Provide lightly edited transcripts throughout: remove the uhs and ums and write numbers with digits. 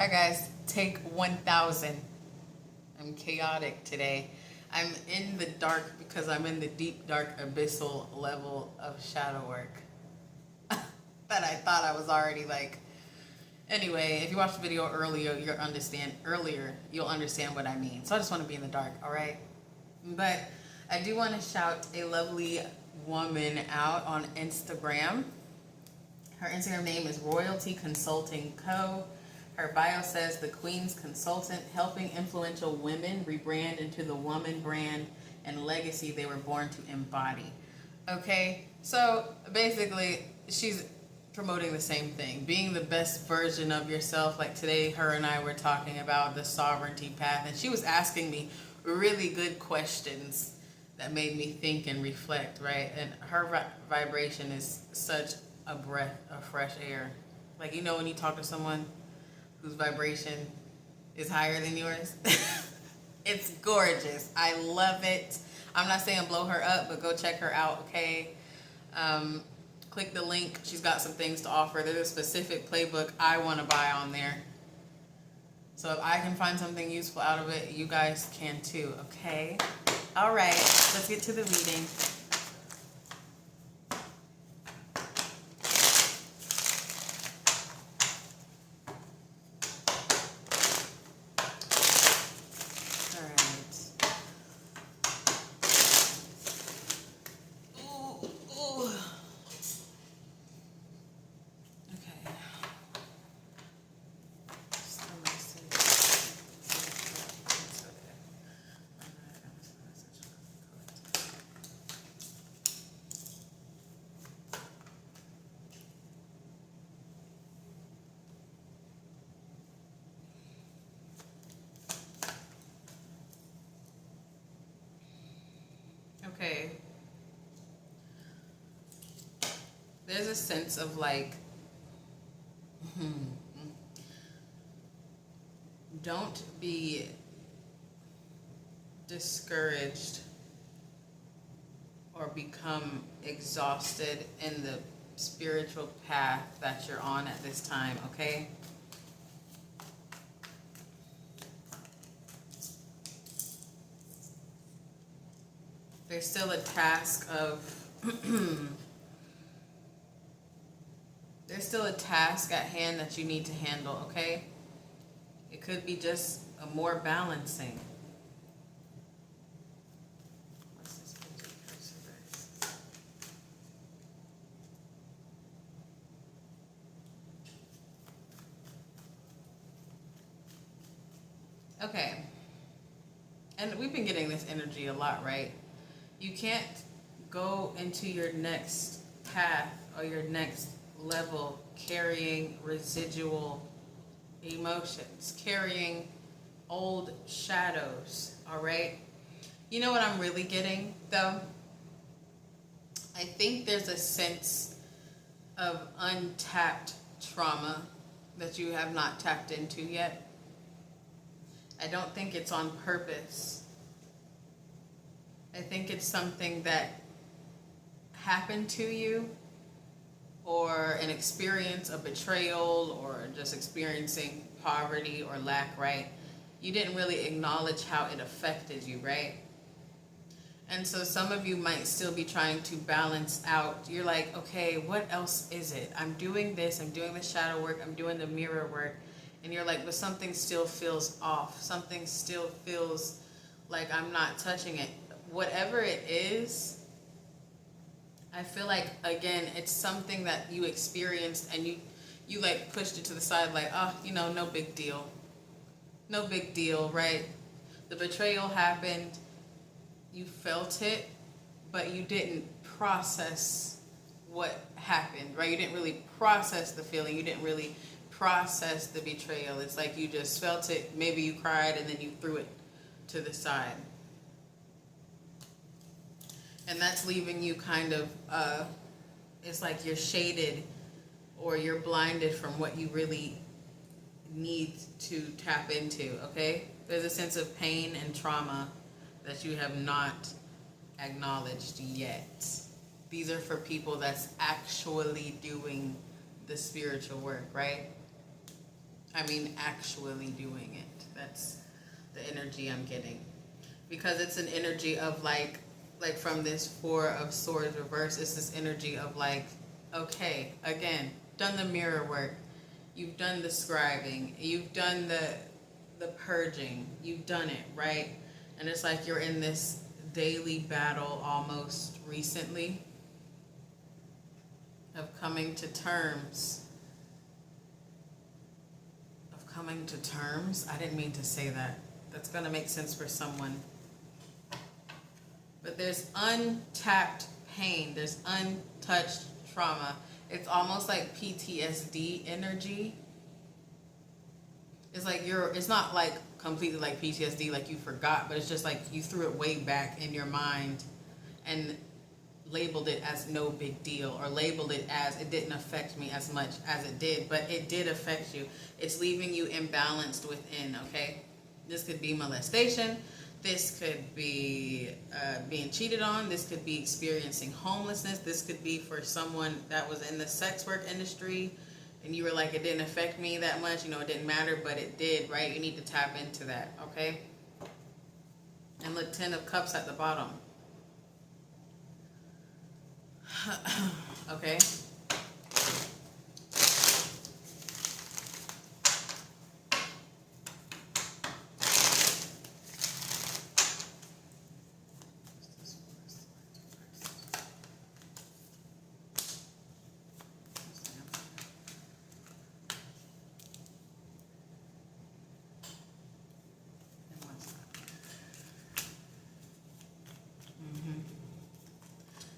Hi guys, take 1000. I'm chaotic today. I'm in the dark because I'm in the deep, dark, abyssal level of shadow work that I thought I was already like. Anyway, if you watched the video earlier, you'll understand what I mean. So I just want to be in the dark, all right? But I do want to shout a lovely woman out on Instagram. Her Instagram name is Royalty Consulting Co. Her bio says the Queen's Consultant, helping influential women rebrand into the woman brand and legacy they were born to embody. Okay, so basically she's promoting the same thing, being the best version of yourself. Like today, her and I were talking about the sovereignty path, and she was asking me really good questions that made me think and reflect, right? And her vibration is such a breath of fresh air. Like, you know, when you talk to someone whose vibration is higher than yours, it's gorgeous. I love it. I'm not saying blow her up, but go check her out, okay? Click the link. She's got some things to offer. There's a specific playbook I want to buy on there. So if I can find something useful out of it, you guys can too, okay? All right, let's get to the reading. Okay. There's a sense of like, don't be discouraged or become exhausted in the spiritual path that you're on at this time, okay? There's still a task of there's still a task at hand that you need to handle, okay? It could be just a more balancing. What's this picture? Okay. And we've been getting this energy a lot, right? You can't go into your next path or your next level carrying residual emotions, carrying old shadows, all right? You know what I'm really getting, though? I think there's a sense of untapped trauma that you have not tapped into yet. I don't think it's on purpose. I think it's something that happened to you, or an experience of betrayal, or just experiencing poverty or lack, right? You didn't really acknowledge how it affected you, right? And so some of you might still be trying to balance out. You're like, okay, what else is it? I'm doing this, I'm doing the shadow work, I'm doing the mirror work. And you're like, but something still feels off. Something still feels like I'm not touching it. Whatever it is, I feel like, again, it's something that you experienced and you like pushed it to the side like, oh, you know, no big deal. No big deal, right? The betrayal happened. You felt it, but you didn't process what happened, right? You didn't really process the feeling. You didn't really process the betrayal. It's like you just felt it. Maybe you cried and then you threw it to the side. And that's leaving you kind of, it's like you're shaded or you're blinded from what you really need to tap into, okay? There's a sense of pain and trauma that you have not acknowledged yet. These are for people that's actually doing the spiritual work, right? I mean, actually doing it. That's the energy I'm getting. Because it's an energy of like from this Four of Swords reverse, it's this energy of like, okay, again, done the mirror work. You've done the scribing. You've done the purging. You've done it, right? And it's like you're in this daily battle almost recently of coming to terms. I didn't mean to say that. That's going to make sense for someone. But there's untapped pain. There's untouched trauma. It's almost like PTSD energy. It's like it's not like completely like PTSD, like you forgot, but it's just like you threw it way back in your mind and labeled it as no big deal, or labeled it as it didn't affect me as much as it did, but it did affect you. It's leaving you imbalanced within, okay? This could be molestation. This could be being cheated on. This could be experiencing homelessness. This could be for someone that was in the sex work industry and you were like, it didn't affect me that much, it didn't matter, but it did, right? You need to tap into that, okay? And look, 10 of Cups at the bottom. Okay.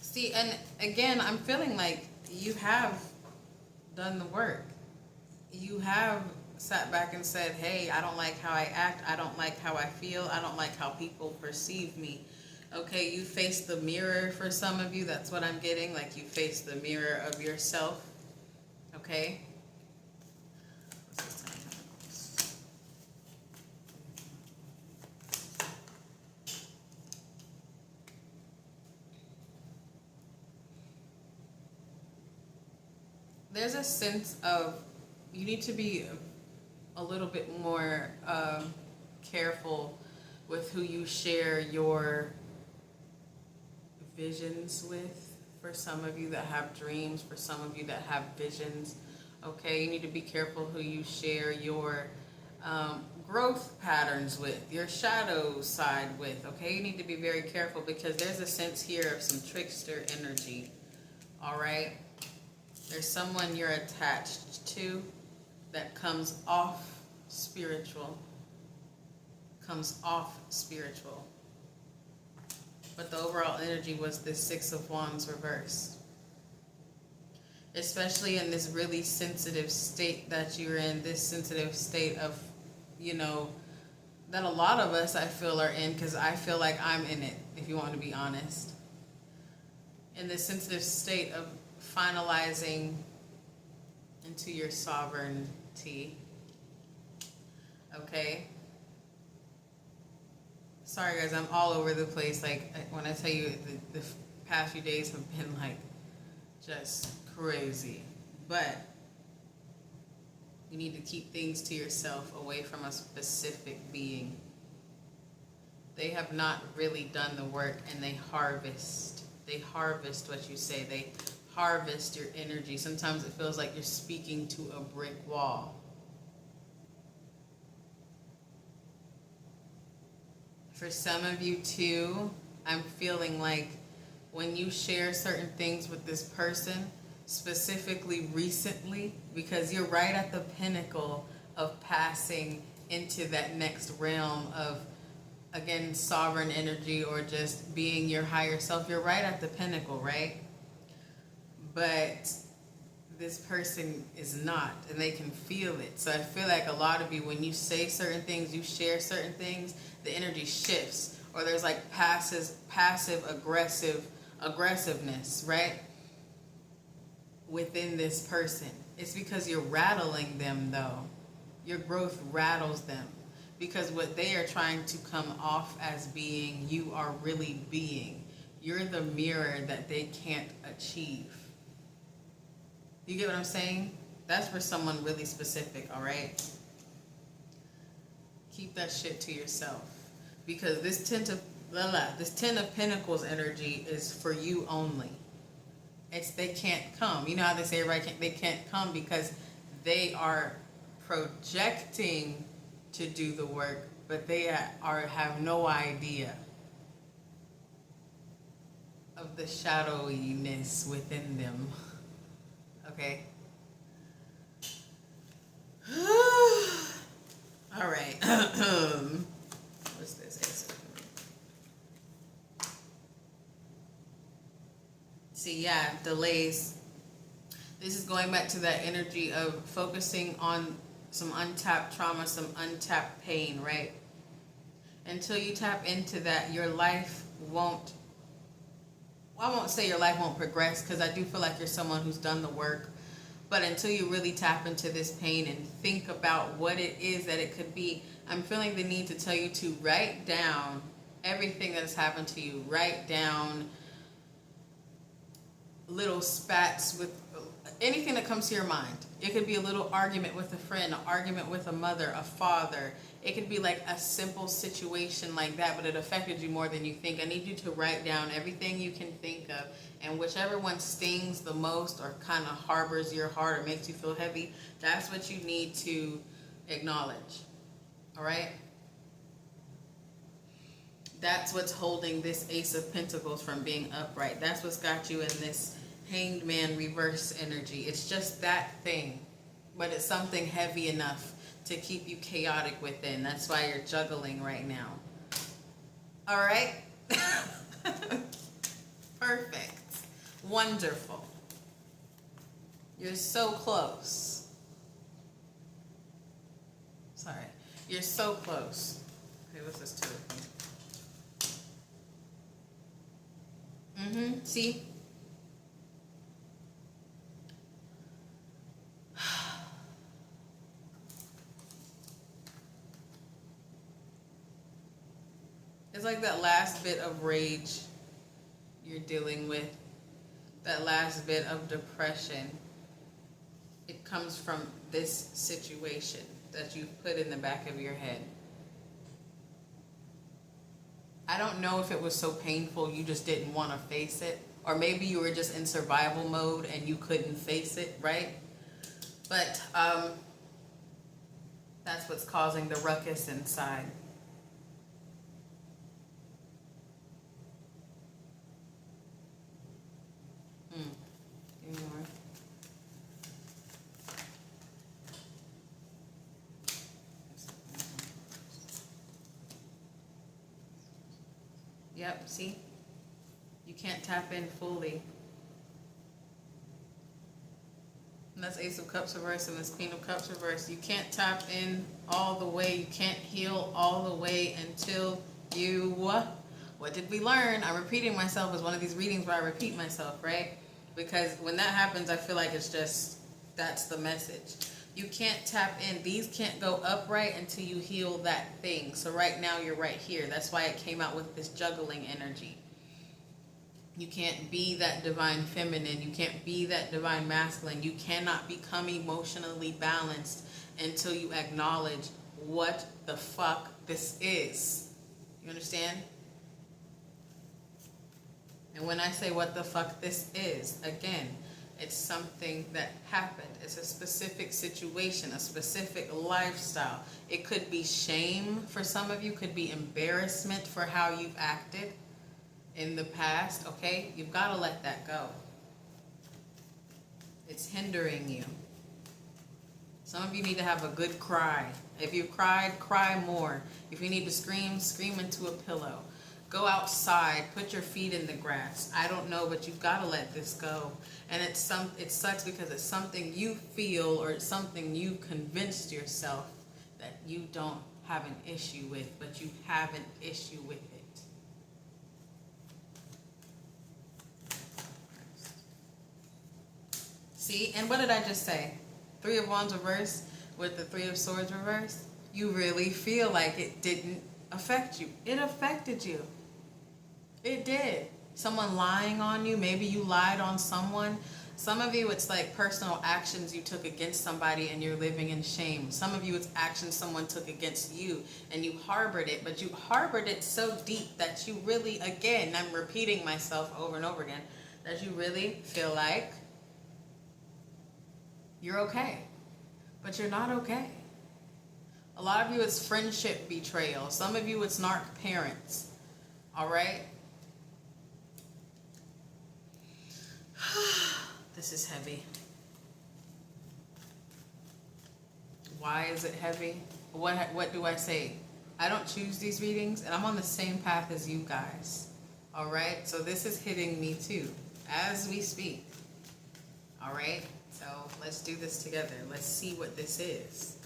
See, and again, I'm feeling like you have done the work. You have sat back and said, hey, I don't like how I act. I don't like how I feel. I don't like how people perceive me. Okay, you face the mirror for some of you. That's what I'm getting. Like you face the mirror of yourself. Okay? There's a sense of you need to be a little bit more careful with who you share your visions with. For some of you that have dreams, for some of you that have visions, okay, you need to be careful who you share your growth patterns with, your shadow side with, okay? You need to be very careful because there's a sense here of some trickster energy, all right? There's someone you're attached to that comes off spiritual. But the overall energy was this Six of Wands reversed. Especially in this really sensitive state that you're in, this sensitive state of, that a lot of us, I feel, are in, because I feel like I'm in it, if you want to be honest. In this sensitive state of finalizing into your sovereignty. Okay? Sorry guys, I'm all over the place. Like when I tell you the past few days have been like just crazy. But you need to keep things to yourself, away from a specific being. They have not really done the work, and they harvest. They harvest what you say. They harvest your energy. Sometimes it feels like you're speaking to a brick wall. For some of you too, I'm feeling like when you share certain things with this person, specifically recently, because you're right at the pinnacle of passing into that next realm of, again, sovereign energy, or just being your higher self. You're right at the pinnacle, right? But this person is not, and they can feel it. So I feel like a lot of you, when you say certain things, you share certain things, the energy shifts, or there's like passive aggressiveness, right? Within this person. It's because you're rattling them, though. Your growth rattles them. Because what they are trying to come off as being, you are really being. You're the mirror that they can't achieve. You get what I'm saying? That's for someone really specific, all right? Keep that shit to yourself. Because this Ten of Pentacles energy is for you only. They can't come. You know how they say, right? They can't come because they are projecting to do the work, but they have no idea of the shadowiness within them. Okay? All right. What's this? See, yeah, delays. This is going back to that energy of focusing on some untapped trauma, some untapped pain, right? Until you tap into that, your life won't, well, I won't say your life won't progress, because I do feel like you're someone who's done the work. But until you really tap into this pain and think about what it is that it could be, I'm feeling the need to tell you to write down everything that has happened to you. Write down little spats with anything that comes to your mind. It could be a little argument with a friend, an argument with a mother, a father. It could be like a simple situation like that, but it affected you more than you think. I need you to write down everything you can think of, and whichever one stings the most or kind of harbors your heart or makes you feel heavy, that's what you need to acknowledge. All right? That's what's holding this Ace of Pentacles from being upright. That's what's got you in this Hanged Man reverse energy. It's just that thing, but it's something heavy enough to keep you chaotic within. That's why you're juggling right now. All right? Perfect. Wonderful. You're so close. Sorry. You're so close. Okay, what's this two? See? It's like that last bit of rage you're dealing with, that last bit of depression. It comes from this situation that you've put in the back of your head. I don't know if it was so painful you just didn't want to face it, or maybe you were just in survival mode and you couldn't face it, right? But that's what's causing the ruckus inside. Give me more. Yep, see? You can't tap in fully. And that's Ace of Cups reverse and this Queen of Cups reverse. You can't tap in all the way. You can't heal all the way until you... What did we learn? I'm repeating myself as one of these readings where I repeat myself, right? Because when that happens, I feel like it's just, that's the message. You can't tap in. These can't go upright until you heal that thing. So right now you're right here. That's why it came out with this juggling energy. You can't be that divine feminine. You can't be that divine masculine. You cannot become emotionally balanced until you acknowledge what the fuck this is. You understand? And when I say what the fuck this is, again, it's something that happened. It's a specific situation, a specific lifestyle. It could be shame for some of you, could be embarrassment for how you've acted in the past, okay? You've got to let that go. It's hindering you. Some of you need to have a good cry. If you've cried, cry more. If you need to scream, scream into a pillow. Go outside, put your feet in the grass. I don't know, but you've got to let this go. And it sucks because it's something you feel, or it's something you convinced yourself that you don't have an issue with, but you have an issue with it. See, and what did I just say? Three of Wands reverse with the Three of Swords reverse. You really feel like it didn't affect you. It affected you. It did. Someone lying on you. Maybe you lied on someone. Some of you, it's like personal actions you took against somebody and you're living in shame. Some of you, it's actions someone took against you and you harbored it, but you harbored it so deep that you really, again, I'm repeating myself over and over again, that you really feel like you're okay, but you're not okay. A lot of you, it's friendship betrayal. Some of you, it's narc parents. All right? This is heavy. Why is it heavy? What do I say? I don't choose these readings, and I'm on the same path as you guys. All right? So this is hitting me too, as we speak. All right? So let's do this together. Let's see what this is.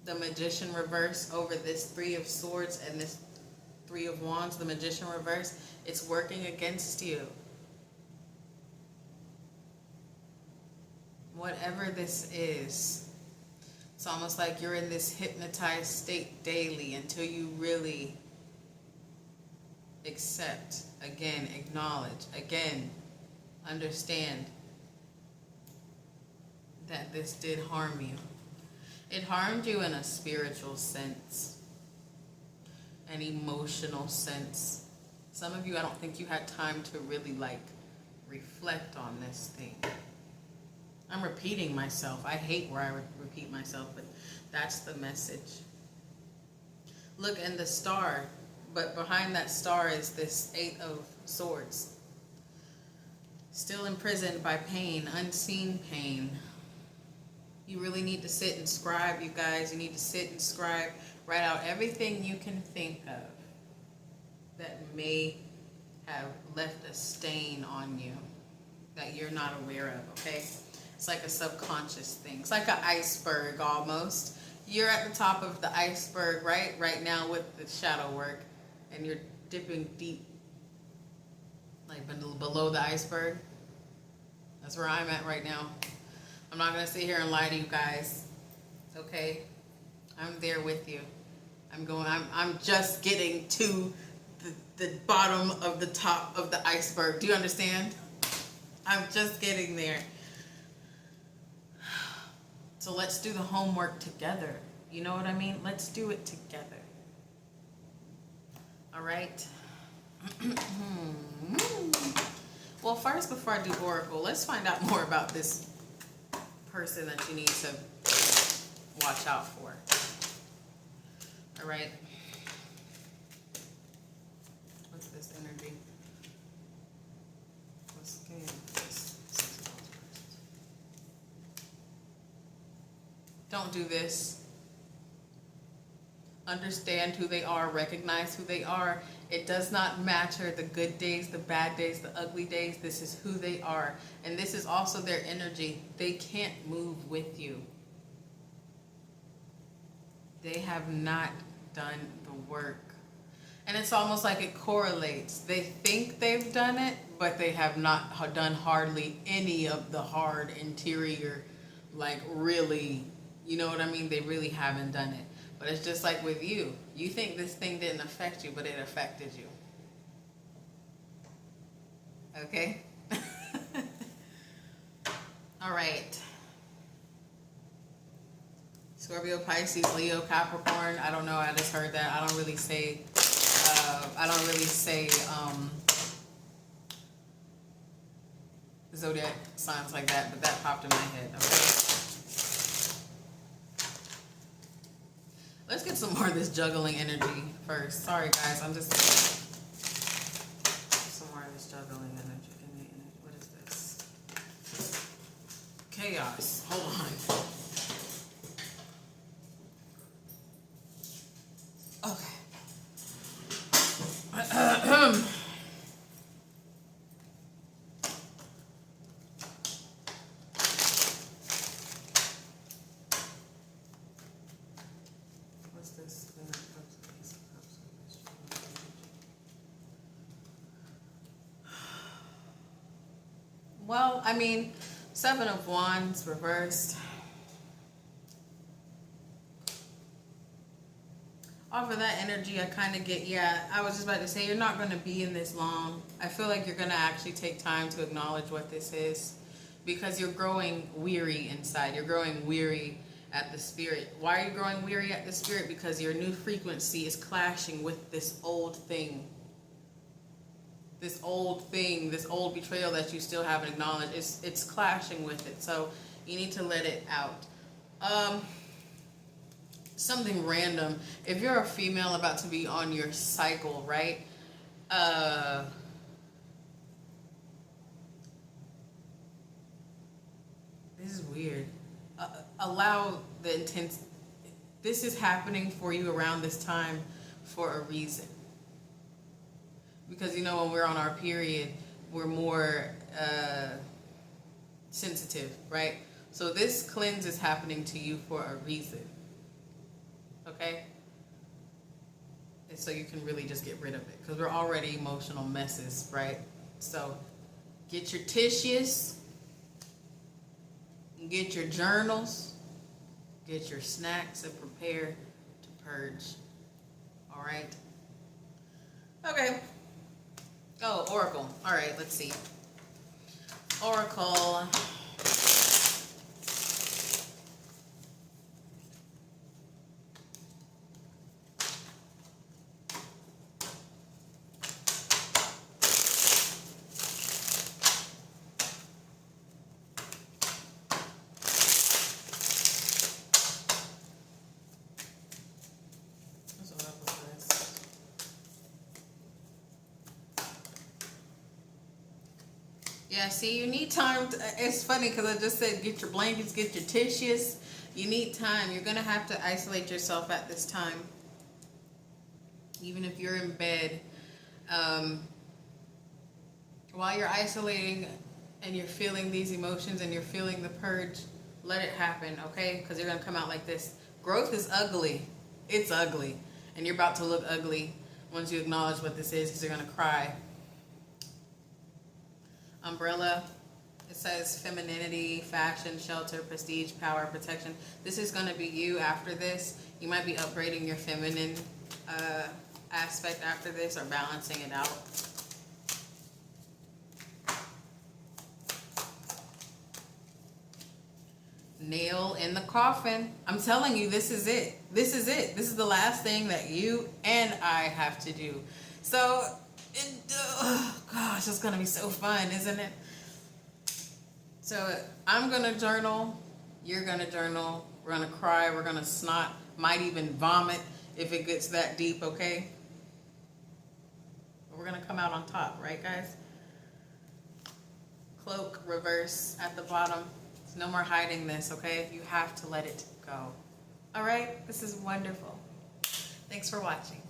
The Magician reverse over this Three of Swords and this Three of Wands, the Magician reverse, it's working against you. Whatever this is, it's almost like you're in this hypnotized state daily until you really accept, again, acknowledge, again, understand that this did harm you. It harmed you in a spiritual sense, an emotional sense. Some of you, I don't think you had time to really reflect on this thing. I'm repeating myself. I hate where I repeat myself, but that's the message. Look, in the star, but behind that star is this Eight of Swords. Still imprisoned by pain, unseen pain. You really need to sit and scribe, you guys. You need to sit and scribe. Write out everything you can think of that may have left a stain on you that you're not aware of, okay? It's like a subconscious thing. It's like an iceberg almost. You're at the top of the iceberg right now with the shadow work, and you're dipping deep, like below the iceberg. That's where I'm at right now. I'm not going to sit here and lie to you guys, okay? I'm there with you. I'm just getting to the bottom of the top of the iceberg. Do you understand? I'm just getting there. So let's do the homework together. You know what I mean? Let's do it together. All right? Well, first, before I do Oracle, let's find out more about this person that you need to watch out for. All right? What's this energy? What's going on? Don't do this. Understand who they are. Recognize who they are. It does not matter the good days, the bad days, the ugly days. This is who they are. And this is also their energy. They can't move with you. They have not done the work. And it's almost like it correlates. They think they've done it, but they have not done hardly any of the hard interior, like really, you know what I mean? They really haven't done it. But it's just like with you. You think this thing didn't affect you, but it affected you. Okay? All right. Scorpio, Pisces, Leo, Capricorn. I don't know. I just heard that. I don't really say zodiac signs like that, but that popped in my head. Okay. Let's get some more of this juggling energy first. Sorry, guys. I'm just some more of this juggling energy. What is this? Chaos. Hold on. Okay. What's this? Well, I mean, Seven of Wands reversed. off of that energy, I kind of get, yeah, I was just about to say, you're not going to be in this long. I feel like you're going to actually take time to acknowledge what this is, because you're growing weary inside. You're growing weary at the spirit. Why are you growing weary at the spirit? Because your new frequency is clashing with this old thing. This old thing, this old betrayal that you still haven't acknowledged, it's clashing with it. So you need to let it out. Something random. If you're a female about to be on your cycle, right? This is weird. Allow the intense. This is happening for you around this time for a reason. Because, you know, when we're on our period, we're more sensitive, right? So this cleanse is happening to you for a reason. Okay? And so you can really just get rid of it, because we're already emotional messes, right? So get your tissues, get your journals, get your snacks, and prepare to purge. All right? Okay. Oh, Oracle. All right, let's see. Oracle. Yeah, see, you need time. It's funny because I just said get your blankets, get your tissues. You need time. You're going to have to isolate yourself at this time. Even if you're in bed. While you're isolating and you're feeling these emotions and you're feeling the purge, let it happen, okay? Because you're going to come out like this. Growth is ugly. It's ugly. And you're about to look ugly once you acknowledge what this is, because you're going to cry. Umbrella, it says femininity, fashion, shelter, prestige, power, protection. This is going to be you after this. You might be upgrading your feminine aspect after this, or balancing it out. Nail in the coffin. I'm telling you, this is it. This is it. This is the last thing that you and I have to do. So, gosh, it's going to be so fun, isn't it? So I'm going to journal. You're going to journal. We're going to cry. We're going to snot. Might even vomit if it gets that deep, okay? But we're going to come out on top, right, guys? Cloak, reverse at the bottom. There's no more hiding this, okay? You have to let it go. All right? This is wonderful. Thanks for watching.